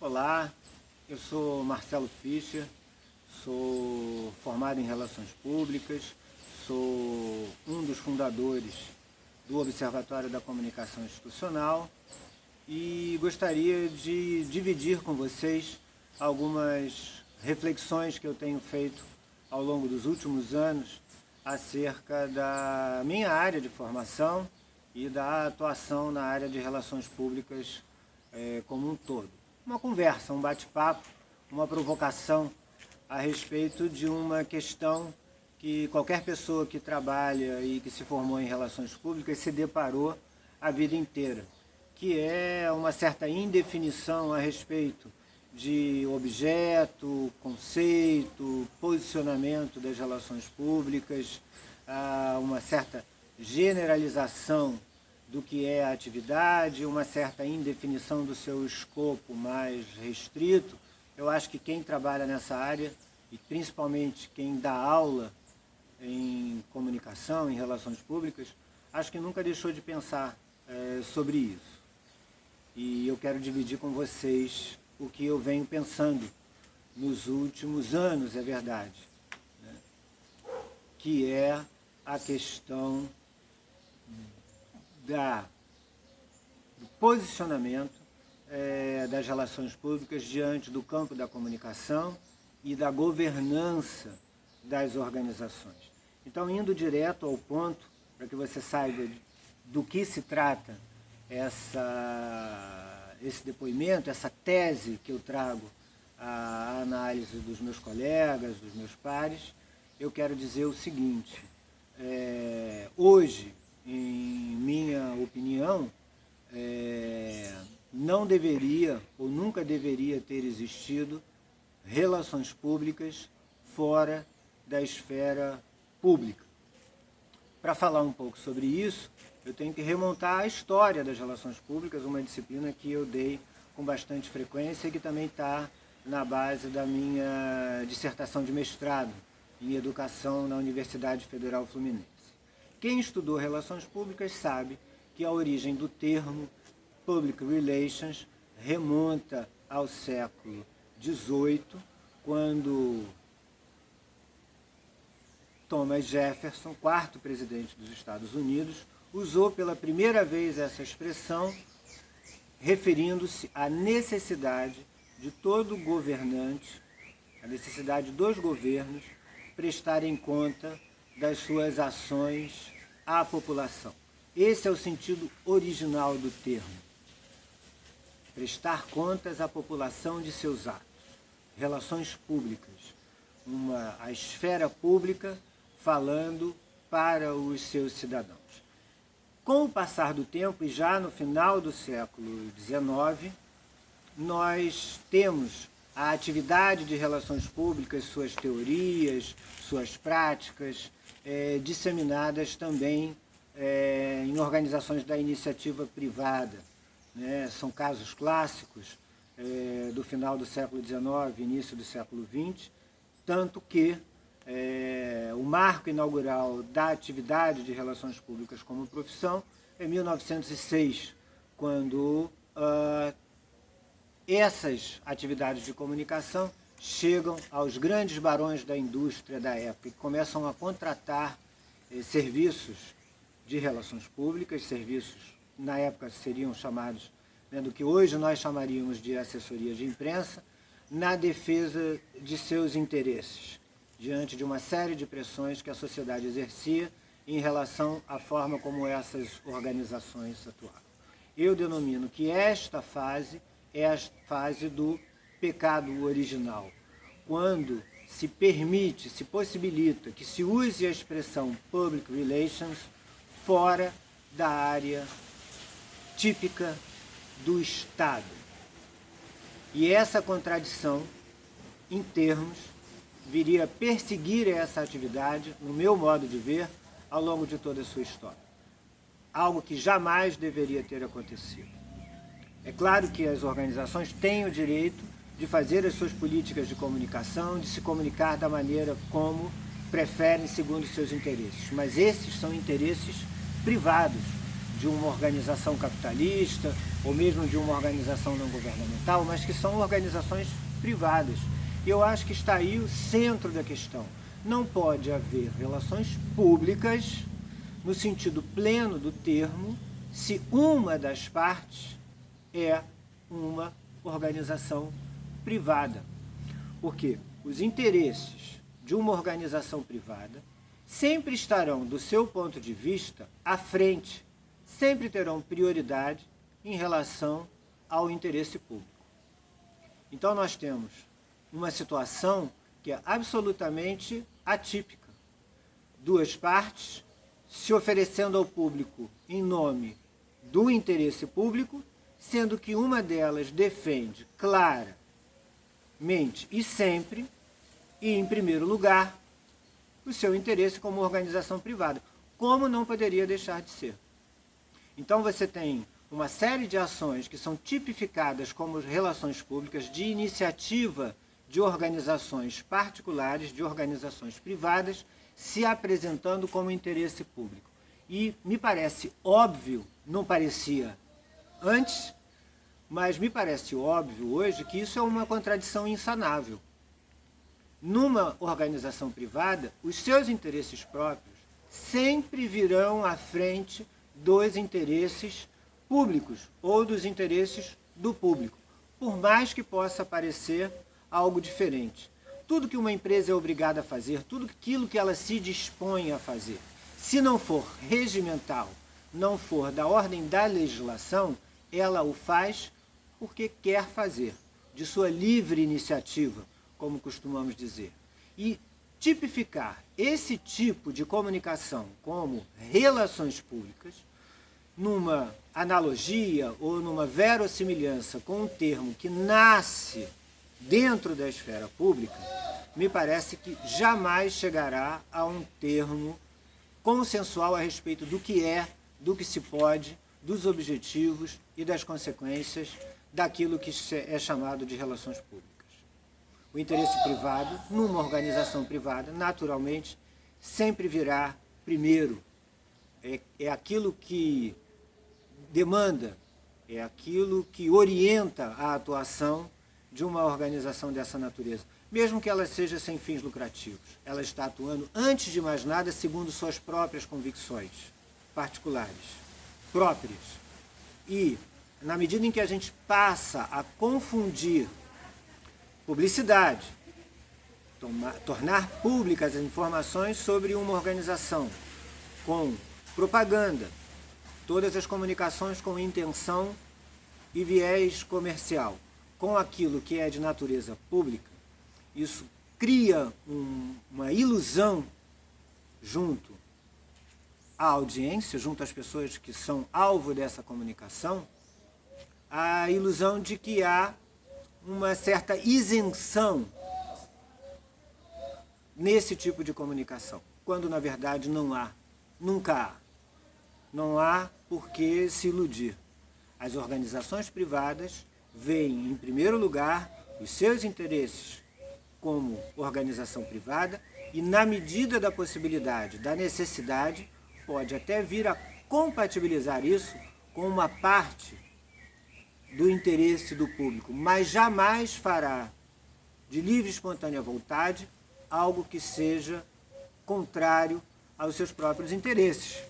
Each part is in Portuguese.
Olá, eu sou Marcelo Fischer, sou formado em Relações Públicas, sou um dos fundadores do Observatório da Comunicação Institucional e gostaria de dividir com vocês algumas reflexões que eu tenho feito ao longo dos últimos anos acerca da minha área de formação e da atuação na área de relações públicas como um todo. Uma conversa, um bate-papo, uma provocação a respeito de uma questão que qualquer pessoa que trabalha e que se formou em relações públicas se deparou a vida inteira, que é uma certa indefinição a respeito de objeto, conceito, posicionamento das relações públicas, uma certa generalização do que é a atividade, uma certa indefinição do seu escopo mais restrito. Eu acho que quem trabalha nessa área, e principalmente quem dá aula em comunicação, em relações públicas, acho que nunca deixou de pensar sobre isso. E eu quero dividir com vocês o que eu venho pensando nos últimos anos, é verdade, né? Que é a questão do posicionamento das relações públicas diante do campo da comunicação e da governança das organizações. Então, indo direto ao ponto, para que você saiba do que se trata esse depoimento, essa tese que eu trago à análise dos meus colegas, dos meus pares, eu quero dizer o seguinte: hoje, em minha opinião, não deveria ou nunca deveria ter existido relações públicas fora da esfera pública. Para falar um pouco sobre isso, eu tenho que remontar a história das relações públicas, uma disciplina que eu dei com bastante frequência e que também está na base da minha dissertação de mestrado em educação na Universidade Federal Fluminense. Quem estudou relações públicas sabe que a origem do termo Public Relations remonta ao século XVIII, quando Thomas Jefferson, quarto presidente dos Estados Unidos, usou pela primeira vez essa expressão, referindo-se à necessidade de todo governante, a necessidade dos governos prestarem conta das suas ações à população. Esse é o sentido original do termo. Prestar contas à população de seus atos. Relações públicas. A esfera pública falando para os seus cidadãos. Com o passar do tempo, e já no final do século XIX, nós temos a atividade de relações públicas, suas teorias, suas práticas, disseminadas também em organizações da iniciativa privada, né? São casos clássicos do final do século XIX, início do século XX, tanto que o marco inaugural da atividade de relações públicas como profissão é 1906, quando essas atividades de comunicação chegam aos grandes barões da indústria da época e começam a contratar serviços de relações públicas, serviços na época seriam chamados, né, do que hoje nós chamaríamos de assessoria de imprensa, na defesa de seus interesses, diante de uma série de pressões que a sociedade exercia em relação à forma como essas organizações atuavam. Eu denomino que esta fase é a fase do pecado original, quando se permite, se possibilita que se use a expressão public relations fora da área típica do Estado. E essa contradição, em termos, viria a perseguir essa atividade, no meu modo de ver, ao longo de toda a sua história. Algo que jamais deveria ter acontecido. É claro que as organizações têm o direito de fazer as suas políticas de comunicação, de se comunicar da maneira como preferem segundo seus interesses. Mas esses são interesses privados, de uma organização capitalista ou mesmo de uma organização não governamental, mas que são organizações privadas. E eu acho que está aí o centro da questão. Não pode haver relações públicas, no sentido pleno do termo, se uma das partes é uma organização privada. Porque os interesses de uma organização privada sempre estarão, do seu ponto de vista, à frente, sempre terão prioridade em relação ao interesse público. Então nós temos uma situação que é absolutamente atípica. Duas partes se oferecendo ao público em nome do interesse público, sendo que uma delas defende claramente e sempre, e em primeiro lugar, o seu interesse como organização privada, como não poderia deixar de ser. Então você tem uma série de ações que são tipificadas como relações públicas de iniciativa de organizações particulares, de organizações privadas, se apresentando como interesse público. E me parece óbvio, não parecia antes, mas me parece óbvio hoje que isso é uma contradição insanável. Numa organização privada, os seus interesses próprios sempre virão à frente dos interesses públicos ou dos interesses do público, por mais que possa parecer algo diferente. Tudo que uma empresa é obrigada a fazer, tudo aquilo que ela se dispõe a fazer, se não for regimental, não for da ordem da legislação, ela o faz porque quer fazer, de sua livre iniciativa, como costumamos dizer. E tipificar esse tipo de comunicação como relações públicas, numa analogia ou numa verossimilhança com um termo que nasce dentro da esfera pública, me parece que jamais chegará a um termo consensual a respeito do que é, do que se pode, dos objetivos e das consequências daquilo que é chamado de relações públicas. O interesse privado, numa organização privada, naturalmente, sempre virá primeiro. É aquilo que demanda, é aquilo que orienta a atuação de uma organização dessa natureza. Mesmo que ela seja sem fins lucrativos, ela está atuando, antes de mais nada, segundo suas próprias convicções particulares, próprias. E, na medida em que a gente passa a confundir publicidade, tornar públicas as informações sobre uma organização com propaganda, todas as comunicações com intenção e viés comercial, com aquilo que é de natureza pública, isso cria uma ilusão junto à audiência, junto às pessoas que são alvo dessa comunicação, a ilusão de que há uma certa isenção nesse tipo de comunicação, quando na verdade não há, nunca há. Não há por que se iludir. As organizações privadas veem, em primeiro lugar, os seus interesses como organização privada e, na medida da possibilidade, da necessidade, pode até vir a compatibilizar isso com uma parte do interesse do público, mas jamais fará de livre e espontânea vontade algo que seja contrário aos seus próprios interesses.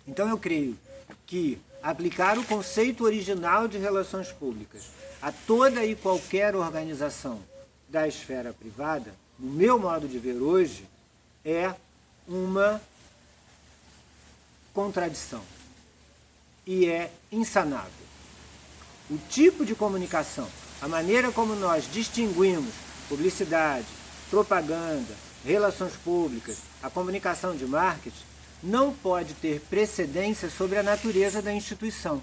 Então eu creio que aplicar o conceito original de relações públicas a toda e qualquer organização da esfera privada, no meu modo de ver hoje, é uma contradição e é insanável. O tipo de comunicação, a maneira como nós distinguimos publicidade, propaganda, relações públicas, a comunicação de marketing, não pode ter precedência sobre a natureza da instituição.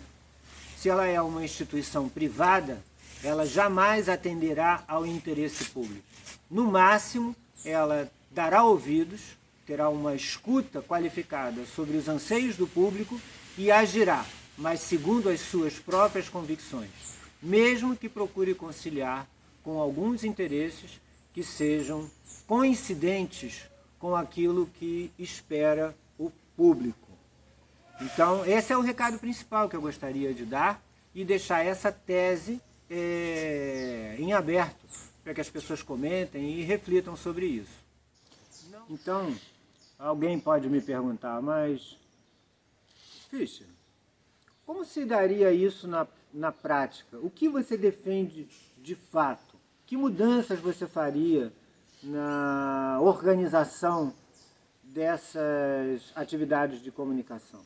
Se ela é uma instituição privada, ela jamais atenderá ao interesse público. No máximo, ela dará ouvidos, terá uma escuta qualificada sobre os anseios do público e agirá, mas segundo as suas próprias convicções, mesmo que procure conciliar com alguns interesses que sejam coincidentes com aquilo que espera o público. Então, esse é o recado principal que eu gostaria de dar e deixar essa tese em aberto, para que as pessoas comentem e reflitam sobre isso. Então, alguém pode me perguntar, mas, Fischer, como se daria isso na prática? O que você defende de fato? Que mudanças você faria na organização dessas atividades de comunicação?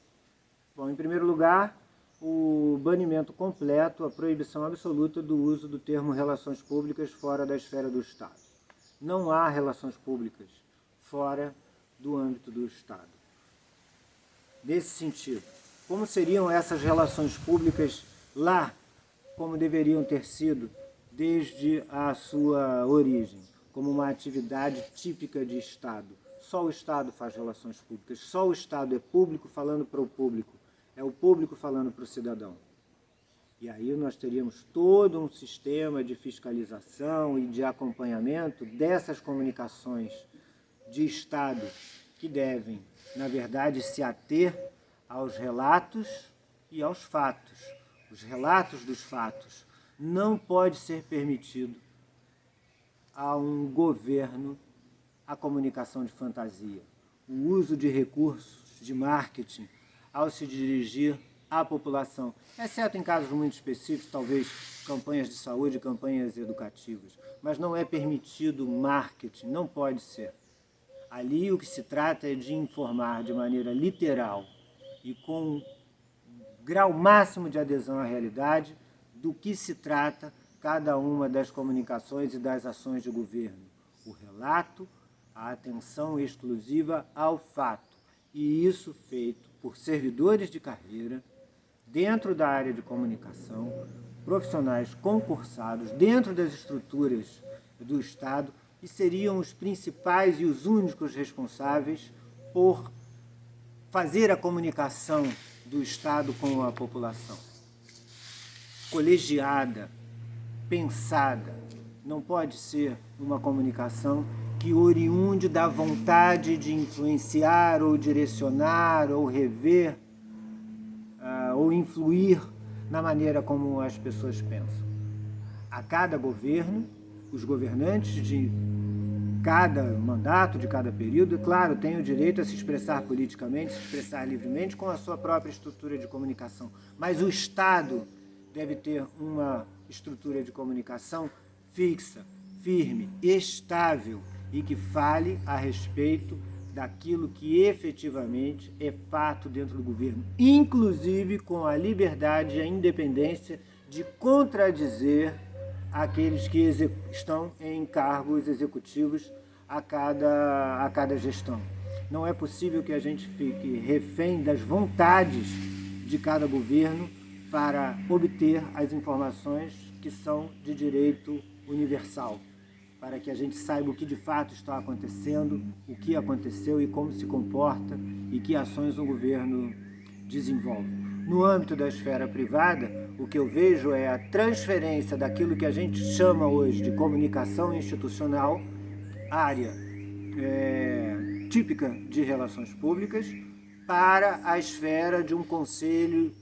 Bom, em primeiro lugar, o banimento completo, a proibição absoluta do uso do termo relações públicas fora da esfera do Estado. Não há relações públicas fora do âmbito do Estado. Nesse sentido, como seriam essas relações públicas lá, como deveriam ter sido desde a sua origem, como uma atividade típica de Estado? Só o Estado faz relações públicas, só o Estado é público falando para o público, é o público falando para o cidadão. E aí nós teríamos todo um sistema de fiscalização e de acompanhamento dessas comunicações de Estado que devem, na verdade, se ater aos relatos e aos fatos. Os relatos dos fatos. Não pode ser permitido a um governo a comunicação de fantasia, o uso de recursos de marketing ao se dirigir à população, exceto em casos muito específicos, talvez campanhas de saúde, campanhas educativas, mas não é permitido marketing, não pode ser. Ali o que se trata é de informar de maneira literal e com grau máximo de adesão à realidade do que se trata cada uma das comunicações e das ações de governo. O relato, a atenção exclusiva ao fato, e isso feito por servidores de carreira, dentro da área de comunicação, profissionais concursados, dentro das estruturas do Estado, e seriam os principais e os únicos responsáveis por fazer a comunicação do Estado com a população. Colegiada, pensada, não pode ser uma comunicação que oriunde da vontade de influenciar ou direcionar ou rever ou influir na maneira como as pessoas pensam. A cada governo, os governantes de cada mandato, de cada período, claro, têm o direito a se expressar politicamente, se expressar livremente com a sua própria estrutura de comunicação. Mas o Estado deve ter uma estrutura de comunicação fixa, firme, estável e que fale a respeito daquilo que efetivamente é fato dentro do governo, inclusive com a liberdade e a independência de contradizer aqueles que estão em cargos executivos a cada gestão. Não é possível que a gente fique refém das vontades de cada governo para obter as informações que são de direito universal, para que a gente saiba o que de fato está acontecendo, o que aconteceu e como se comporta e que ações o governo desenvolve. No âmbito da esfera privada, o que eu vejo é a transferência daquilo que a gente chama hoje de comunicação institucional, área típica de relações públicas, para a esfera de um conselho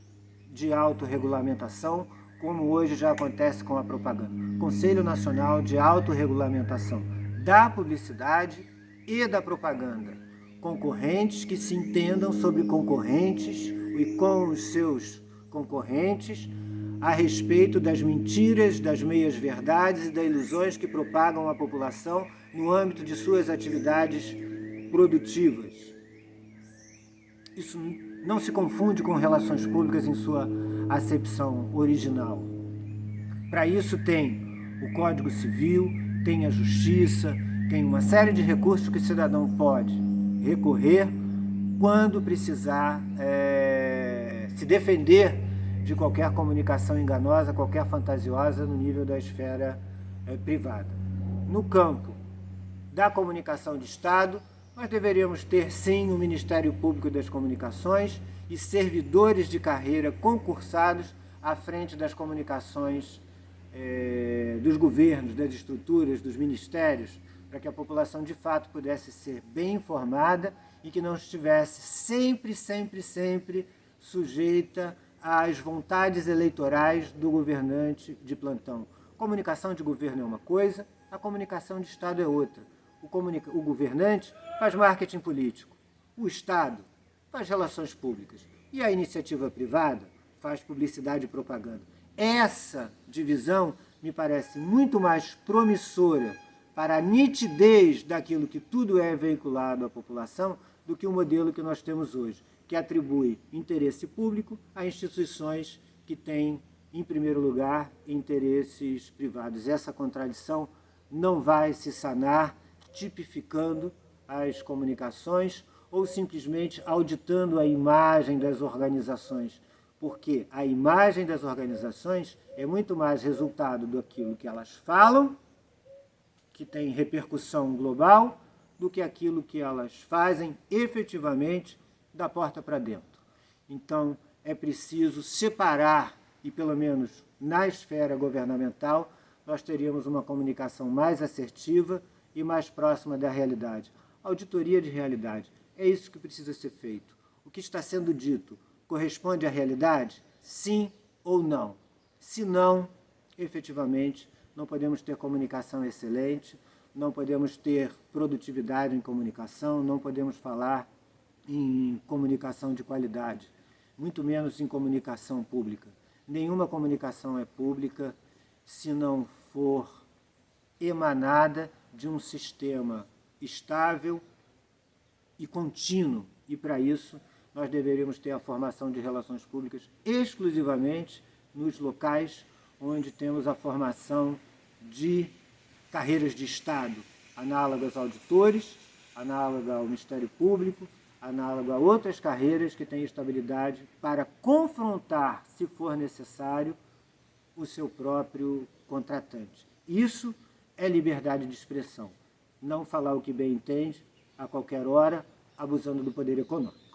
de autorregulamentação, como hoje já acontece com a propaganda. Conselho Nacional de Autorregulamentação da Publicidade e da Propaganda. Concorrentes que se entendam sobre concorrentes e com os seus concorrentes a respeito das mentiras, das meias-verdades e das ilusões que propagam a população no âmbito de suas atividades produtivas. Isso não se confunde com relações públicas em sua acepção original. Para isso tem o Código Civil, tem a Justiça, tem uma série de recursos que o cidadão pode recorrer quando precisar se defender de qualquer comunicação enganosa, qualquer fantasiosa no nível da esfera privada. No campo da comunicação de Estado, nós deveríamos ter sim o Ministério Público das Comunicações e servidores de carreira concursados à frente das comunicações dos governos, das estruturas, dos ministérios, para que a população de fato pudesse ser bem informada e que não estivesse sempre sujeita às vontades eleitorais do governante de plantão. Comunicação de governo é uma coisa, a comunicação de Estado é outra. O governante faz marketing político, o Estado faz relações públicas e a iniciativa privada faz publicidade e propaganda. Essa divisão me parece muito mais promissora para a nitidez daquilo que tudo é veiculado à população do que o modelo que nós temos hoje, que atribui interesse público a instituições que têm, em primeiro lugar, interesses privados. Essa contradição não vai se sanar tipificando as comunicações ou simplesmente auditando a imagem das organizações, porque a imagem das organizações é muito mais resultado daquilo que elas falam, que tem repercussão global, do que aquilo que elas fazem efetivamente da porta para dentro. Então, é preciso separar, e pelo menos na esfera governamental, nós teríamos uma comunicação mais assertiva e mais próxima da realidade. Auditoria de realidade, é isso que precisa ser feito. O que está sendo dito corresponde à realidade? Sim ou não? Se não, efetivamente, não podemos ter comunicação excelente, não podemos ter produtividade em comunicação, não podemos falar em comunicação de qualidade, muito menos em comunicação pública. Nenhuma comunicação é pública se não for emanada de um sistema estável e contínuo. E para isso nós deveríamos ter a formação de relações públicas exclusivamente nos locais onde temos a formação de carreiras de Estado, análogas a auditores, análoga ao Ministério Público, análoga a outras carreiras que têm estabilidade para confrontar, se for necessário, o seu próprio contratante. Isso é liberdade de expressão. Não falar o que bem entende, a qualquer hora, abusando do poder econômico.